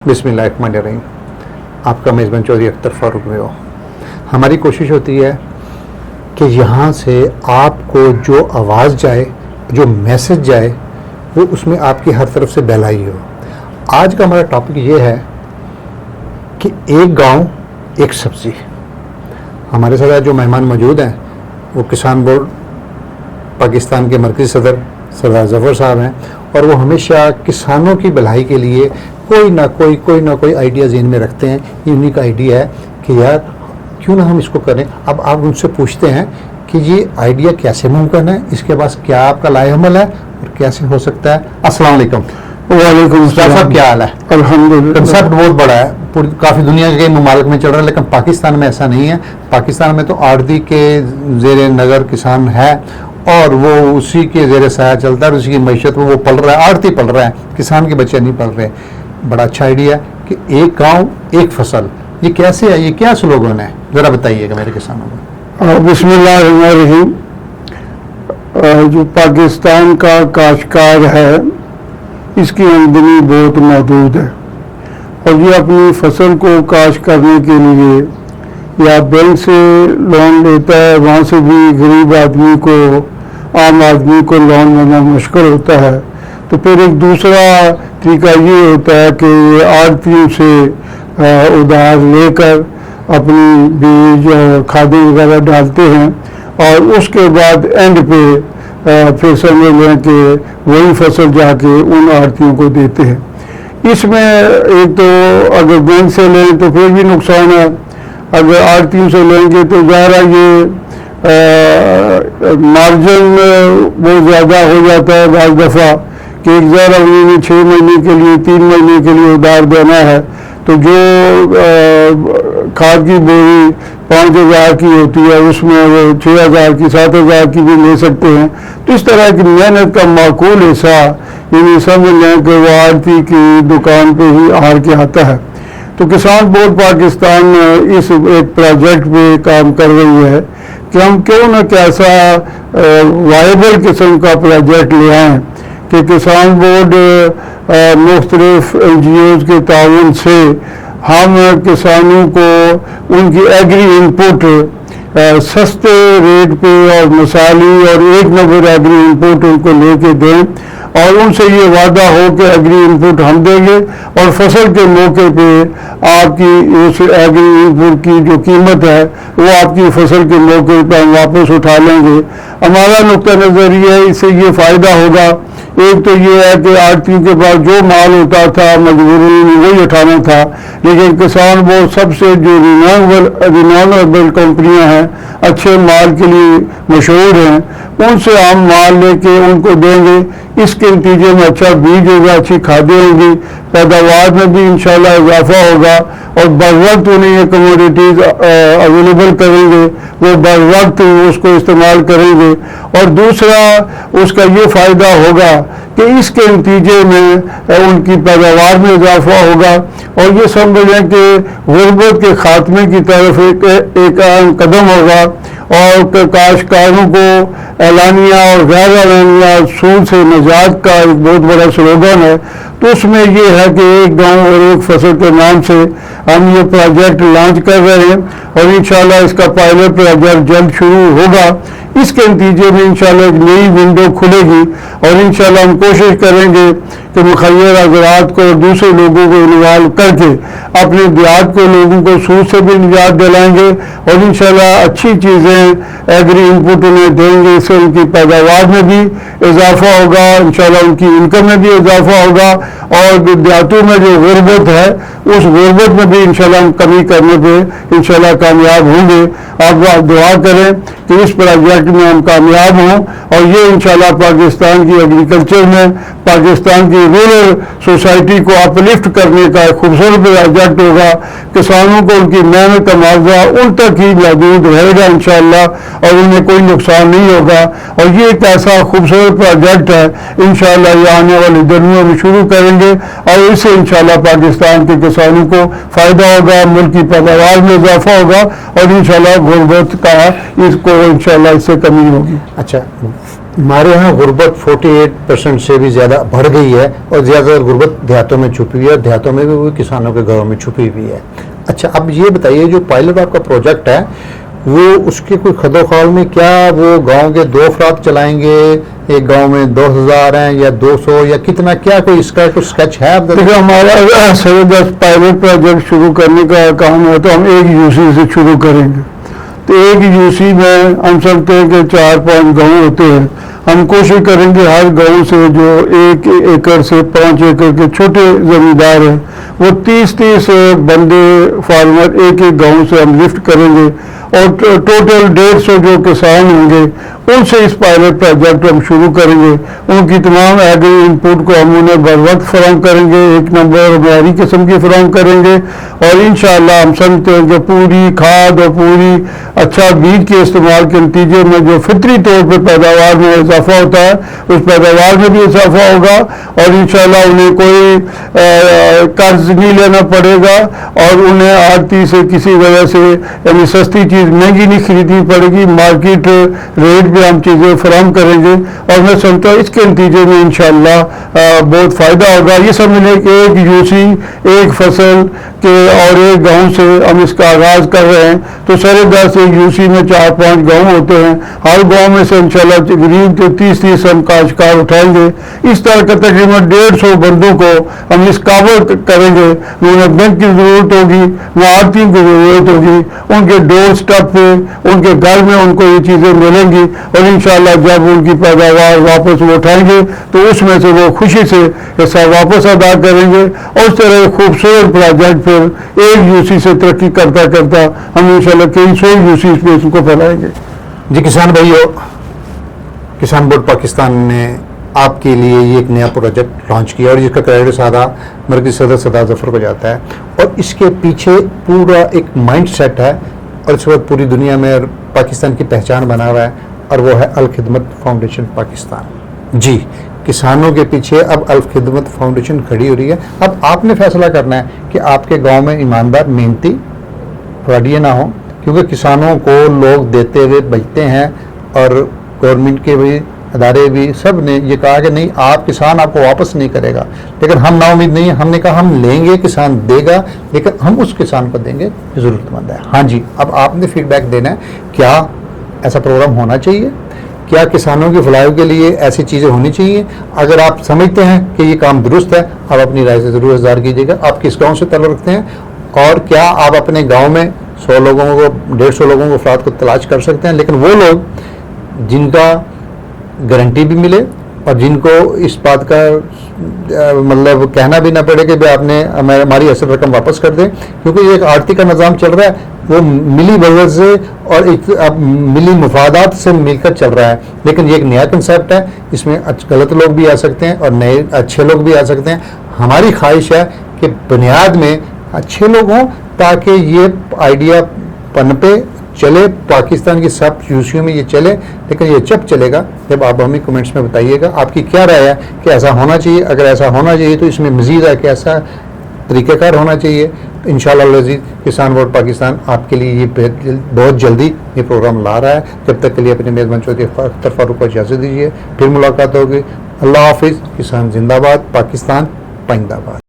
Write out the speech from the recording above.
बिस्मिल्लाहिर्रहमानिर्रहीम। आपका मेज़बान चौधरी अख्तर फारूक में हो। हमारी कोशिश होती है कि यहाँ से आपको जो आवाज़ जाए, जो मैसेज जाए, वो उसमें आपकी हर तरफ से बहलाई हो। आज का हमारा टॉपिक ये है कि एक गांव एक सब्ज़ी। हमारे साथ जो मेहमान मौजूद हैं वो किसान बोर्ड पाकिस्तान के मरकज़ी सदर सरदार ज़फ़र साहब हैं, और वो हमेशा किसानों की भलाई के लिए कोई ना कोई आइडिया ज़हन में रखते हैं। यूनिक आइडिया है कि यार क्यों ना हम इसको करें। अब आप उनसे पूछते हैं कि ये आइडिया कैसे मुमकिन है, इसके पास क्या आपका लाएअमल है और कैसे हो सकता है। अस्सलाम वालेकुम। वालेकुम अस्सलाम साहब, क्या हाल है? अल्हम्दुलिल्लाह। कंसेप्ट बहुत बड़ा है, पूरी काफ़ी दुनिया के ममालिक में चल रहा है, लेकिन पाकिस्तान में ऐसा नहीं है। पाकिस्तान में तो आड़ती के ज़ेर नज़र किसान है और वो उसी के ज़ेर साया चलता है, उसी की मैशत में वो पल रहा है, आड़ती पल रहा है, किसान के बच्चे नहीं पल रहे। बड़ा अच्छा आइडिया है कि एक गांव एक फसल, ये कैसे है, ये क्या स्लोगन है, ज़रा बताइएगा मेरे किसानों को। बिस्मिल्लाहिर्रहमानिर्रहीम। जो पाकिस्तान का काश्तकार है, इसकी आमदनी बहुत महदूद है और ये अपनी फसल को काश्त करने के लिए या बैंक से लोन लेता है, वहाँ से भी गरीब आदमी को, आम आदमी को लोन लेना मुश्किल होता है। तो फिर एक दूसरा तरीका ये होता है कि आड़तियों से उधार लेकर अपनी बीज और खादें वगैरह डालते हैं और उसके बाद एंड पे फिर समझ लें कि वही फसल जाके उन आड़तियों को देते हैं। इसमें एक तो अगर बैंक से लें तो फिर भी नुकसान है, अगर आड़तियों से लेंगे तो ज़्यादा ये मार्जिन बहुत ज़्यादा हो जाता है। बाज़ दफ़ा कि एक ज़रा उन्हें 6 महीने के लिए 3 महीने के लिए उधार देना है, तो जो खाद की बोरी 5,000 की होती है उसमें वो 6,000 की 7,000 की भी ले सकते हैं। तो इस तरह की मेहनत का माकूल हिस्सा यानी समझ लें कि वो आड़ती की दुकान पे ही हार के आता है। तो किसान बोर्ड पाकिस्तान इस एक प्रोजेक्ट पे काम कर रही है कि हम क्यों ना कैसा वायबल किस्म का प्रोजेक्ट ले आएँ कि किसान बोर्ड मुख्तलिफ NGOs के ताउन से हम किसानों को उनकी एग्री इनपुट सस्ते रेट पे और मसाली और एक नंबर एग्री इनपुट उनको लेके दें और उनसे ये वादा हो कि एग्री इनपुट हम देंगे और फसल के मौके पे आपकी उस एग्री इनपुट की जो कीमत है वो आपकी फसल के मौके पर हम वापस उठा लेंगे। हमारा नुक्ता नज़र ये है, इससे ये फ़ायदा होगा। एक तो ये है कि आड़तियों के पास जो माल होता था मजबूरी में वही उठाना था, लेकिन किसान वो सबसे जो रिनाउनेबल कंपनियां हैं, अच्छे माल के लिए मशहूर हैं, उनसे हम माल लेके उनको देंगे। इसके नतीजे में अच्छा बीज होगा, अच्छी खादें होंगी, पैदावार में भी इंशाल्लाह इजाफा होगा और बर वक्त उन्हें ये कमोडिटीज़ अवेलेबल करेंगे, वो बर वक्त उसको इस्तेमाल करेंगे। और दूसरा उसका ये फ़ायदा होगा कि इसके नतीजे में उनकी पैदावार में इजाफा होगा और ये समझें कि गुर्बत के खात्मे की तरफ एक अहम कदम होगा और काश्तकारों को एलानिया और गैर एलानिया सूद से निजात का एक बहुत बड़ा स्लोगन है। तो उसमें ये है कि एक गांव और एक फसल के नाम से हम ये प्रोजेक्ट लॉन्च कर रहे हैं और इंशाल्लाह इसका पायलट प्रोजेक्ट जल्द शुरू होगा। इसके नतीजे में इंशाल्लाह एक नई विंडो खुलेगी और इंशाल्लाह हम कोशिश करेंगे कि मुखैर हज़रात को और दूसरे लोगों को इन्वॉल्व करके अपने देहात को लोगों को सूद से भी निजात दिलाएंगे और इंशाल्लाह अच्छी चीज़ें एग्री इनपुट उन्हें देंगे। इससे उनकी पैदावार में भी इजाफा होगा, इंशाल्लाह उनकी इनकम में भी इजाफा होगा और देहातों में जो गुर्बत है उस गुर्बत में भी इंशाल्लाह हम कमी करने पे इंशाल्लाह कामयाब होंगे। आप दुआ करें कि इस प्रोजेक्ट में हम कामयाब हों और ये इंशाल्लाह पाकिस्तान की एग्रीकल्चर में पाकिस्तान की रूरल सोसाइटी को अपलिफ्ट करने का एक खूबसूरत प्रोजेक्ट होगा। किसानों को उनकी मेहनत का मुआवजा उन तक ही महदूद रहेगा इंशाल्लाह और उन्हें कोई नुकसान नहीं होगा। और ये एक ऐसा खूबसूरत प्रोजेक्ट है, इंशाल्लाह ये आने वाले दिनों में शुरू करेंगे और इससे इंशाल्लाह पाकिस्तान के किसानों को फ़ायदा होगा, मुल्क की पैदावार में इजाफा होगा और इंशाल्लाह गुर्बत का इसको इंशाल्लाह इससे कमी होगी। अच्छा, ہمارے یہاں غربت 48% سے بھی زیادہ بڑھ گئی ہے اور زیادہ تر غربت دیہاتوں میں چھپی ہوئی ہے اور دیہاتوں میں بھی وہ کسانوں کے گھروں میں چھپی ہوئی ہے. اچھا اب یہ بتائیے جو پائلٹ آپ کا پروجیکٹ ہے وہ اس کے کوئی خد و خال میں کیا وہ گاؤں کے 2 افراد چلائیں گے, ایک گاؤں میں 2000 ہیں یا 200 یا کتنا, کیا کوئی اس کا کوئی اسکیچ ہے؟ دیکھیں ہمارا سید پائلٹ پروجیکٹ شروع کرنے کا کام ہے تو ہم ایک یو سی سے شروع کریں گے. تو ایک یو سی میں ہم سمجھتے ہیں کہ 4-5 گاؤں ہوتے ہیں. ہم کوشش کریں گے ہر گاؤں سے جو 1 ایکڑ سے 5 ایکڑ کے چھوٹے زمیندار ہیں وہ 30 بندے فارمر ایک گاؤں سے ہم لفٹ کریں گے اور ٹوٹل 150 جو کسان ہوں گے ان سے اس پائلٹ پروجیکٹ ہم شروع کریں گے. ان کی تمام ایگری انپوٹ کو ہم انہیں بر وقت فراہم کریں گے, 1 نمبر معیاری قسم کی فراہم کریں گے اور انشاءاللہ ہم سمجھتے ہیں کہ پوری کھاد اور پوری اچھا بیج کے استعمال کے نتیجے میں جو فطری طور پہ پیداوار میں اضافہ ہوتا ہے اس پیداوار میں بھی اضافہ ہوگا اور انشاءاللہ انہیں کوئی قرض نہیں لینا پڑے گا اور انہیں آڑتی سے کسی وجہ سے یعنی سستی چیز مہنگی نہیں خریدنی پڑے گی, مارکیٹ ریٹ پہ ہم چیزیں فراہم کریں گے اور میں سمجھتا ہوں اس کے نتیجے میں انشاءاللہ بہت فائدہ ہوگا. یہ سمجھیں کہ ایک یو سی ایک فصل کے اور ایک گاؤں سے ہم اس کا آغاز کر رہے ہیں تو سرے 10 یو سی میں 4-5 گاؤں ہوتے ہیں. ہر گاؤں میں سے انشاءاللہ قریب 30 ہم کاشتکار اٹھائیں گے. اس طرح کا تقریباً 150 بندوں کو ہم اس قابل کریں گے. انہیں بینک کی ضرورت ہوگی, معاوضین کی ضرورت ہوگی, ان کے ڈور سٹیپ پہ ان کے گھر میں ان کو یہ چیزیں ملیں گی اور انشاءاللہ جب ان کی پیداوار واپس وہ اٹھائیں گے تو اس میں سے وہ خوشی سے حصہ واپس ادا کریں گے اور اس طرح خوبصورت پروجیکٹ پھر ایک یو سی سے ترقی کرتا کرتا ہم انشاءاللہ کئی 100 یو سی پہ اس کو پھیلائیں گے. جی کسان بھائیو, کسان بورڈ پاکستان نے آپ کے لیے یہ ایک نیا پروجیکٹ لانچ کیا اور جس کا کریڈٹ سادہ مرکزی صدر سردار ظفر کو جاتا ہے اور اس کے پیچھے پورا ایک مائنڈ سیٹ ہے اور اس وقت پوری دنیا میں پاکستان کی پہچان بنا ہوا ہے اور وہ ہے الخدمت فاؤنڈیشن پاکستان. جی کسانوں کے پیچھے اب الخدمت فاؤنڈیشن کھڑی ہو رہی ہے. اب آپ نے فیصلہ کرنا ہے کہ آپ کے گاؤں میں ایماندار محنتی فراڈیے نہ ہوں کیونکہ کسانوں کو لوگ دیتے ہوئے بچتے ہیں اور گورنمنٹ کے بھی ادارے بھی سب نے یہ کہا کہ نہیں آپ کسان آپ کو واپس نہیں کرے گا, لیکن ہم نا امید نہیں ہیں. ہم نے کہا ہم لیں گے, کسان دے گا, لیکن ہم اس کسان کو دیں گے جو ضرورت مند ہے. ہاں جی اب آپ نے فیڈ بیک دینا ہے, کیا ایسا پروگرام ہونا چاہیے, کیا کسانوں کی فلاح کے لیے ایسی چیزیں ہونی چاہیے. اگر آپ سمجھتے ہیں کہ یہ کام درست ہے آپ اپنی رائے سے ضرور اظہار کیجیے گا. آپ کس گاؤں سے تعلق رکھتے ہیں اور کیا آپ اپنے گاؤں میں 100 لوگوں کو 150 لوگوں کو افراد کو تلاش کر سکتے ہیں, لیکن وہ لوگ جن کا گارنٹی بھی ملے اور جن کو اس بات کا مطلب کہنا بھی نہ پڑے کہ آپ نے ہماری اصل رقم واپس کر دیں, کیونکہ یہ ایک آڑتی کا نظام چل رہا ہے وہ ملی بجٹ سے اور ملی مفادات سے مل کر چل رہا ہے. لیکن یہ ایک نیا کنسیپٹ ہے, اس میں غلط لوگ بھی آ سکتے ہیں اور نئے اچھے لوگ بھی آ سکتے ہیں. ہماری خواہش ہے کہ بنیاد میں اچھے لوگ ہوں تاکہ یہ آئیڈیا پنپے چلے, پاکستان کی سب یوسیوں میں یہ چلے. لیکن یہ جب چلے گا جب آپ ہمیں کمنٹس میں بتائیے گا آپ کی کیا رائے ہے کہ ایسا ہونا چاہیے. اگر ایسا ہونا چاہیے تو اس میں مزید ہے کہ ایسا طریقہ کار ہونا چاہیے. انشاءاللہ العزیز کسان بورڈ پاکستان آپ کے لیے یہ بہت جلدی یہ پروگرام لا رہا ہے. جب تک کے لیے اپنے میزبان چودھری اختر فاروق کو اجازت دیجیے, پھر ملاقات ہوگی. اللہ حافظ. کسان زندہ باد, پاکستان پائندہ باد.